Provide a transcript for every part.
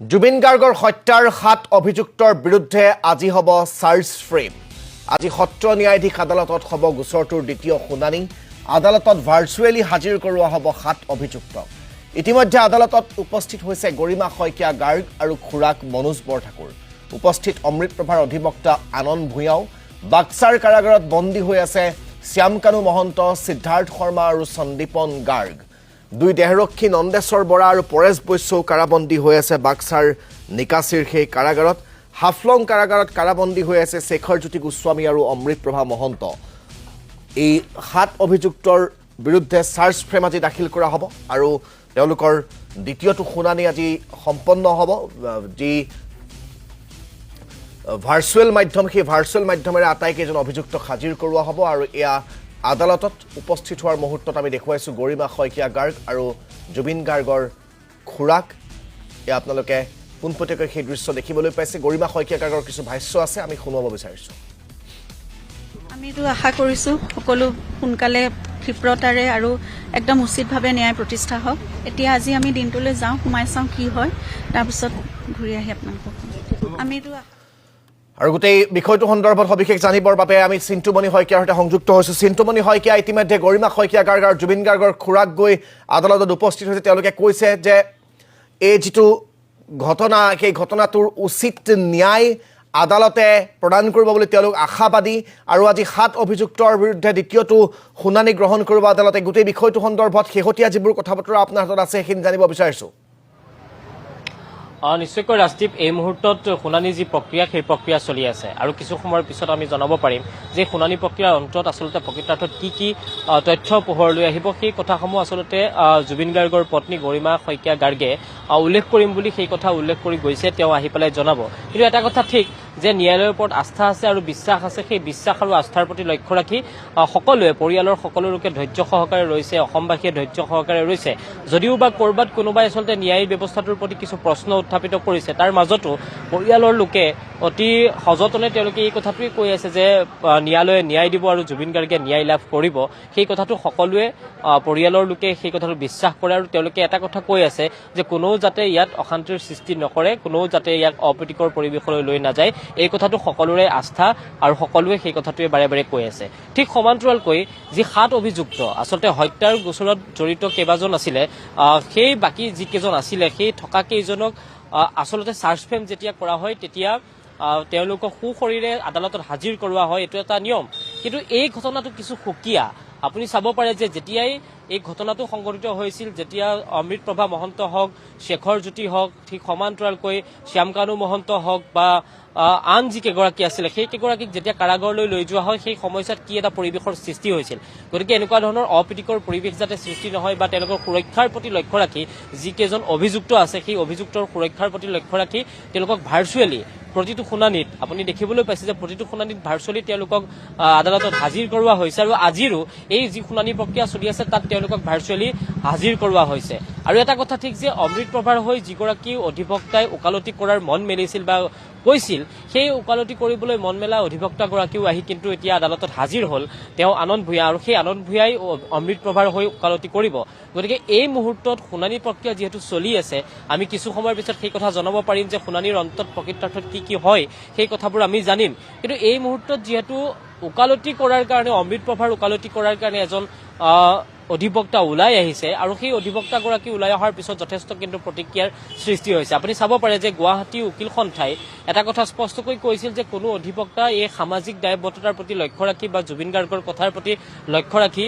জুবিন গাৰ্গৰ হত্যাৰ 7 অভিযুক্তৰ বিৰুদ্ধে আজি হ'ব চাৰ্জ ফ্ৰেম। আজি সত্ৰ ন্যায়াধীশ আদালতত হ'ব গোচৰটোৰ দ্বিতীয় শুনানি। আদালতত ভাৰ্চুৱেলি হাজিৰ কৰোৱা হ'ব 7 অভিযুক্তক। ইতিমধ্যে আদালতত উপস্থিত হৈছে গৰিমা শইকীয়া গাৰ্গ আৰু খুৰাক মনোজ বৰঠাকুৰ। উপস্থিত অমৃত প্ৰভাৰ অধিবক্তা আনন্দ ভূঞাও। বাক্সাৰ কাৰাগাৰত বন্দী হৈ আছে শ্যামকানু মহন্ত, সিদ্ধাৰ্থ শৰ্মা আৰু সন্দীপন গাৰ্গ। দুই দেহৰক্ষী নন্দেশ্বৰ বৰা আৰু পৰেশ বৈশ্যও কাৰাবন্দী হৈ আছে বাক্সাৰ নিকাচিৰ সেই কাৰাগাৰত। হাফলং কাৰাগাৰত কাৰাবন্দী হৈ আছে শেখৰজ্যোতি গোস্বামী আৰু অমৃত প্ৰভা মহন্ত। এই 7 অভিযুক্তৰ বিৰুদ্ধে চাৰ্জ ফ্ৰেম আজি দাখিল কৰা হ'ব আৰু তেওঁলোকৰ দ্বিতীয়টো শুনানি আজি সম্পন্ন হ'ব। যি ভাৰ্চুৱেল মাধ্যম, সেই ভাৰ্চুৱেল মাধ্যমেৰে আটাইকেইজন অভিযুক্তক হাজিৰ কৰোৱা হ'ব আৰু এয়া আদালতত উপস্থিত হোৱাৰ মুহূৰ্তত আমি দেখুৱাইছোঁ গৰিমা শইকীয়া গাৰ্গ আৰু জুবিন গাৰ্গৰ খুৰাক। এয়া আপোনালোকে পোনপটীয়াকৈ সেই দৃশ্য দেখিবলৈ পাইছে। গৰিমা শইকীয়া গাৰ্গৰ কিছু ভাষ্য আছে, আমি শুনাব বিচাৰিছোঁ। আমিতো আশা কৰিছোঁ সকলো সোনকালে ক্ষিপ্ৰতাৰে আৰু একদম উচিতভাৱে ন্যায় প্ৰতিষ্ঠা হওক। এতিয়া আজি আমি দিনটোলৈ যাওঁ, সোমাই চাওঁ কি হয়, তাৰপিছত ঘূৰি আহি আপোনালোকক আমিতো আৰু গোটেই বিষয়টো সন্দৰ্ভত সবিশেষ জানিবৰ বাবে আমি চিন্তুমণি শইকীয়াৰ সৈতে সংযুক্ত হৈছোঁ। চিন্তুমণি শইকীয়া ইতিমধ্যে গৰিমা শইকীয়া গাৰ্গ আৰু জুবিন গাৰ্গৰ খুৰাক গৈ আদালতত উপস্থিত হৈছে। তেওঁলোকে কৈছে যে এই যিটো ঘটনা, সেই ঘটনাটোৰ উচিত ন্যায় আদালতে প্ৰদান কৰিব বুলি তেওঁলোক আশাবাদী আৰু আজি 7 অভিযুক্তৰ বিৰুদ্ধে দ্বিতীয়টো শুনানি গ্ৰহণ কৰিব আদালতে। গোটেই বিষয়টো সন্দৰ্ভত শেহতীয়া যিবোৰ কথা বতৰা আপোনাৰ হাতত আছে সেইখিনি জানিব বিচাৰিছোঁ। নিশ্চয়কৈ ৰাজদীপ, এই মুহূৰ্তত শুনানি যি প্ৰক্ৰিয়া, সেই প্ৰক্ৰিয়া চলি আছে আৰু কিছু সময়ৰ পিছত আমি জনাব পাৰিম যে শুনানি প্ৰক্ৰিয়াৰ অন্তত আচলতে প্ৰকৃতাৰ্থত কি তথ্য পোহৰলৈ আহিব। সেই কথাসমূহ আচলতে জুবিন গাৰ্গৰ পত্নী গৰিমা শইকীয়া গাৰ্গে উল্লেখ কৰিম বুলি সেই কথা উল্লেখ কৰি গৈছে, তেওঁ আহি পেলাই জনাব। কিন্তু এটা কথা ঠিক যে ন্যায়ালয়ৰ ওপৰত আস্থা আছে আৰু বিশ্বাস আছে। সেই বিশ্বাস আৰু আস্থাৰ প্ৰতি লক্ষ্য ৰাখি সকলোৱে, পৰিয়ালৰ সকলো লোকে ধৈৰ্য সহকাৰে ৰৈছে, অসমবাসীয়ে ধৈৰ্য সহকাৰে ৰৈছে। যদিও বা ক'ৰবাত কোনোবাই আচলতে ন্যায়িক ব্যৱস্থাটোৰ প্ৰতি কিছু প্ৰশ্ন উত্থাপিত কৰিছে, তাৰ মাজতো পৰিয়ালৰ লোকে অতি সযতনে তেওঁলোকে এই কথাটোৱে কৈ আছে যে ন্যায়ালয়ে ন্যায় দিব আৰু জুবিন গাৰ্গে ন্যায় লাভ কৰিব। সেই কথাটো সকলোৱে, পৰিয়ালৰ লোকে সেই কথাটো বিশ্বাস কৰে আৰু তেওঁলোকে এটা কথা কৈ আছে যে কোনেও যাতে ইয়াত অশান্তিৰ সৃষ্টি নকৰে, কোনেও যাতে ইয়াক অপ্ৰীতিকৰ পৰিৱেশলৈ লৈ নাযায়, এই কথাটো সকলোৰে আস্থা আৰু সকলোৱে সেই কথাটোৱে বাৰে বাৰে কৈ আছে। ঠিক সমান্তৰালকৈ যি 7 অভিযুক্ত আচলতে হত্যাৰ গোচৰত জড়িত কেইবাজন আছিলে, সেই বাকী যিকেইজন আছিলে সেই থকা কেইজনক আচলতে চাৰ্জ ফ্ৰেম যেতিয়া কৰা হয় তেতিয়া তেওঁলোকক সুশৰীৰে আদালতত হাজিৰ কৰোৱা হয়। এইটো এটা নিয়ম। কিন্তু এই ঘটনাটো কিছু সুকীয়া। আপুনি চাব পাৰে যে যেতিয়াই এই ঘটনাটো সংঘটিত হৈছিল, যেতিয়া অমৃত প্ৰভা মহন্ত হওক, শেখৰজ্যোতি হওক, ঠিক সমান্তৰালকৈ শ্যামকানু মহন্ত হওক বা আন যিকেইগৰাকী আছিলে সেই কেইগৰাকীক যেতিয়া কাৰাগাৰলৈ লৈ যোৱা হয়, সেই সময়ছোৱাত কি এটা পৰিৱেশৰ সৃষ্টি হৈছিল। গতিকে এনেকুৱা ধৰণৰ অপ্ৰীতিকৰ পৰিৱেশ যাতে সৃষ্টি নহয় বা তেওঁলোকৰ সুৰক্ষাৰ প্ৰতি লক্ষ্য ৰাখি যিকেইজন অভিযুক্ত আছে সেই অভিযুক্তৰ সুৰক্ষাৰ প্ৰতি লক্ষ্য ৰাখি তেওঁলোকক ভাৰ্চুৱেলি প্ৰতিটো শুনানিত আপুনি দেখিবলৈ পাইছে যে প্ৰতিটো শুনানিত ভাৰ্চুৱেলি তেওঁলোকক আদালতত হাজিৰ কৰোৱা হৈছে আৰু আজিৰো এই যি শুনানি প্ৰক্ৰিয়া চলি আছে তাত তেওঁলোকক ভাৰ্চুৱেলি হাজিৰ কৰোৱা হৈছে। আৰু এটা কথা ঠিক যে অমৃত প্ৰভাৰ হৈ যিগৰাকী অধিবক্তাই ওকালতি কৰাৰ মন মেলিছিল বা কৈছিল, সেই ওকালতি কৰিবলৈ মন মেলা অধিবক্তাগৰাকীও আহি কিন্তু এতিয়া আদালতত হাজিৰ হ'ল। তেওঁ আনন্দ ভূঞা আৰু সেই আনন্দ ভূঞাই অমৃত প্ৰভাৰ হৈ ওকালতি কৰিব। গতিকে এই মুহূৰ্তত শুনানি প্ৰক্ৰিয়া যিহেতু চলি আছে, আমি কিছু সময়ৰ পিছত সেই কথা জনাব পাৰিম যে শুনানিৰ অন্তত প্ৰকৃতাৰ্থত কি হয় সেই কথাবোৰ আমি জানিম। কিন্তু এই মুহূৰ্তত যিহেতু ওকালতি কৰাৰ কাৰণে, অমৃত প্ৰভাৰ ওকালতি কৰাৰ কাৰণে এজন অধিবক্তা ওলাই আহিছে আৰু সেই অধিবক্তাগৰাকী ওলাই অহাৰ পিছত যথেষ্ট কিন্তু প্ৰতিক্ৰিয়াৰ সৃষ্টি হৈছে। আপুনি চাব পাৰে যে গুৱাহাটী উকিল সন্থাই এটা কথা স্পষ্টকৈ কৈছিল যে কোনো অধিবক্তা এই সামাজিক দায়বদ্ধতাৰ প্ৰতি লক্ষ্য ৰাখি বা জুবিন গাৰ্গৰ কথাৰ প্ৰতি লক্ষ্য ৰাখি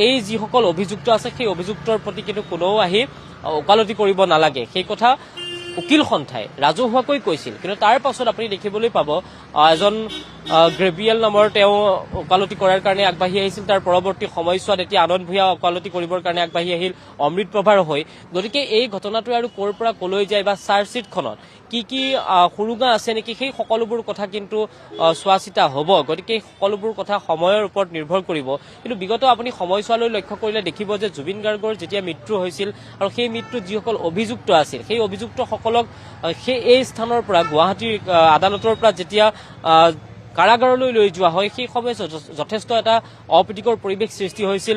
এই যিসকল অভিযুক্ত আছে সেই অভিযুক্তৰ প্ৰতি কিন্তু কোনেও আহি ওকালতি কৰিব নালাগে, সেই কথা উকিল সন্থাই ৰাজহুৱাকৈ কৈছিল। কিন্তু তাৰ পাছত আপুনি দেখিবলৈ পাব এজন গ্ৰেভিয়েল নামৰ তেওঁ ওকালতি কৰাৰ কাৰণে আগবাঢ়ি আহিছিল। তাৰ পৰৱৰ্তী সময়ছোৱাত এতিয়া আনন্দ ভূঞা ওকালতি কৰিবৰ কাৰণে আগবাঢ়ি আহিল অমৃত প্ৰভাৰ হৈ। গতিকে এই ঘটনাটোৱে আৰু ক'ৰ পৰা ক'লৈ যায় বা চাৰ্জশ্বিটখনত কি সুৰুঙা আছে নেকি, সেই সকলোবোৰ কথা কিন্তু চোৱা চিতা হ'ব। গতিকে এই সকলোবোৰ কথা সময়ৰ ওপৰত নিৰ্ভৰ কৰিব। কিন্তু বিগত আপুনি সময়ছোৱালৈ লক্ষ্য কৰিলে দেখিব যে জুবিন গাৰ্গৰ যেতিয়া মৃত্যু হৈছিল আৰু সেই মৃত্যুত যিসকল অভিযুক্ত আছিল সেই অভিযুক্তসকলক সেই এই স্থানৰ পৰা গুৱাহাটীৰ আদালতৰ পৰা যেতিয়া কাৰাগাৰলৈ লৈ যোৱা হয় সেই সময়ত যথেষ্ট এটা অপ্ৰীতিকৰ পৰিৱেশ সৃষ্টি হৈছিল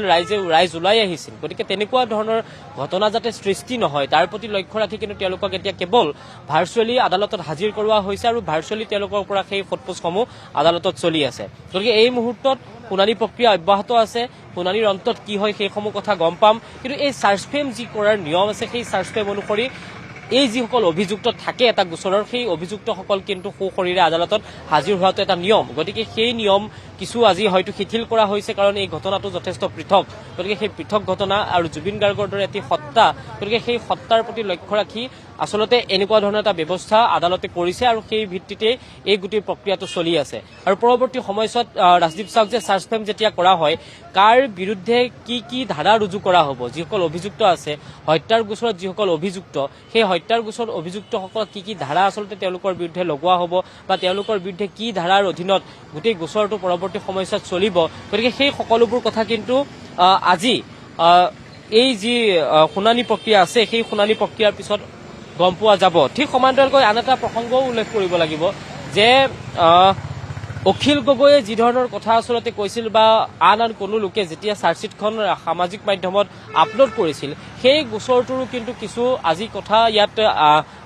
ৰাইজ ওলাই আহিছিল গতিকে তেনেকুৱা ধৰণৰ ঘটনা যাতে সৃষ্টি নহয় তাৰ প্ৰতি লক্ষ্য ৰাখি কিন্তু তেওঁলোকক এতিয়া কেৱল ভাৰ্চুৱেলি আদালতত হাজিৰ কৰোৱা হৈছে আৰু ভাৰ্চুৱেলি তেওঁলোকৰ পৰা সেই সোধপোছসমূহ আদালতত চলি আছে গতিকে এই মুহূৰ্তত শুনানি প্ৰক্ৰিয়া অব্যাহত আছে শুনানিৰ অন্তত কি হয় সেইসমূহ কথা গম পাম কিন্তু এই চাৰ্জ ফ্ৰেম যি কৰাৰ নিয়ম আছে সেই চাৰ্জ ফ্ৰেম অনুসৰি এই যিসকল অভিযুক্ত থাকে এটা গোচৰৰ সেই অভিযুক্তসকল কিন্তু সশৰীৰে আদালতত হাজিৰ হোৱাটো এটা নিয়ম গতিকে সেই নিয়ম কিছু আজি হয়তো শিথিল কৰা হৈছে কাৰণ এই ঘটনাটো যথেষ্ট পৃথক গতিকে সেই পৃথক ঘটনা আৰু জুবিন গাৰ্গৰ দৰে এটি সত্তা গতিকে সেই সত্তাৰ প্ৰতি লক্ষ্য ৰাখি আচলতে এনেকুৱা ধৰণৰ এটা ব্যৱস্থা আদালতে কৰিছে আৰু সেই ভিত্তিতে এই গোটেই প্ৰক্ৰিয়াটো চলি আছে আৰু পৰৱৰ্তী সময়ছোৱাত ৰাজদীপ চাওক যে চাৰ্জ ফ্ৰেম যেতিয়া কৰা হয় কাৰ বিৰুদ্ধে কি ধাৰা ৰুজু কৰা হ'ব যিসকল অভিযুক্ত আছে হত্যাৰ গোচৰত যিসকল অভিযুক্ত সেই হত্যাৰ গোচৰত অভিযুক্তসকলক কি ধাৰা আচলতে তেওঁলোকৰ বিৰুদ্ধে লগোৱা হ'ব বা তেওঁলোকৰ বিৰুদ্ধে কি ধাৰাৰ অধীনত গোটেই গোচৰটো পৰৱৰ্তী সময়ছোৱাত চলিব গতিকে সেই সকলোবোৰ কথা কিন্তু আজি এই যি শুনানি প্ৰক্ৰিয়া আছে সেই শুনানি প্ৰক্ৰিয়াৰ পিছত গম পোৱা যাব ঠিক সমান্তৰালকৈ আন এটা প্ৰসংগও উল্লেখ কৰিব লাগিব যে অখিল গগৈয়ে যি ধৰণৰ কথা আচলতে কৈছিল বা আন কোনো লোকে যেতিয়া চাৰ্জশ্বিটখন সামাজিক মাধ্যমত আপলোড কৰিছিল সেই গোচৰটোৰো কিন্তু কিছু আজি কথা ইয়াত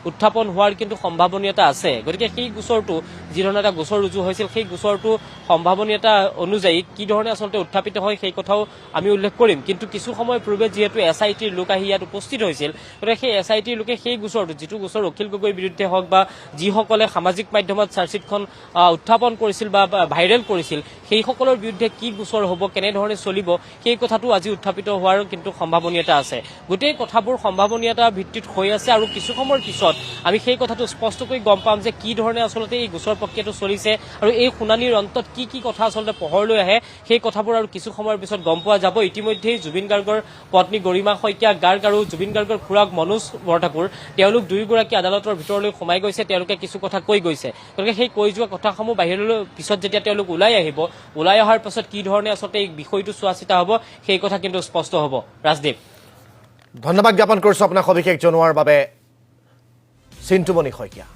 উত্থাপন হোৱাৰ কিন্তু সম্ভাৱনীয়তা আছে গতিকে সেই গোচৰটো যি ধৰণৰ এটা গোচৰ ৰুজু হৈছিল সেই গোচৰটো সম্ভাৱনীয়তা অনুযায়ী কি ধৰণে আচলতে উত্থাপিত হয় সেই কথাও আমি উল্লেখ কৰিম কিন্তু কিছু সময় পূৰ্বে যিহেতু SITৰ লোক আহি ইয়াত উপস্থিত হৈছিল গতিকে সেই SITৰ লোকে সেই গোচৰটো যিটো গোচৰ অখিল গগৈৰ বিৰুদ্ধে হওক বা যিসকলে সামাজিক মাধ্যমত চাৰ্জশ্বিটখন উত্থাপন কৰিছিল বা ভাইৰেল কৰিছিল সেইসকলৰ বিৰুদ্ধে কি গোচৰ হ'ব কেনেধৰণে চলিব সেই কথাটো আজি উত্থাপিত হোৱাৰ কিন্তু সম্ভাৱনীয়তা আছে গোটেই কথাবোৰ সম্ভাৱনীয়তাৰ ভিত্তিত হৈ আছে আৰু কিছু সময়ৰ পিছত আমি সেই কথাটো স্পষ্টকৈ গম পাম যে কি ধৰণে আচলতে এই গোচৰ প্ৰক্ৰিয়াটো চলিছে আৰু এই শুনানিৰ অন্তত কি কথা আচলতে পোহৰলৈ আহে সেই কথাবোৰ আৰু কিছু সময়ৰ পিছত গম পোৱা যাব ইতিমধ্যেই জুবিন গাৰ্গৰ পত্নী গৰিমা শইকীয়া গাৰ্গ আৰু জুবিন গাৰ্গৰ খুৰাক মনোজ বৰঠাকুৰ তেওঁলোক দুয়োগৰাকী আদালতৰ ভিতৰলৈ সোমাই গৈছে তেওঁলোকে কিছু কথা কৈ গৈছে গতিকে সেই কৈ যোৱা কথাসমূহ বাহিৰলৈ পিছত যেতিয়া তেওঁলোক ওলাই আহিব ওলাই অহাৰ পাছত কি ধৰণে আচলতে এই বিষয়টো চোৱা চিতা হ'ব সেই কথা কিন্তু স্পষ্ট হ'ব ৰাজদীপ ধন্যবাদ জ্ঞাপন কৰিছো আপোনাক সবিশেষ জনোৱাৰ বাবে চিন্তুমণি শইকীয়া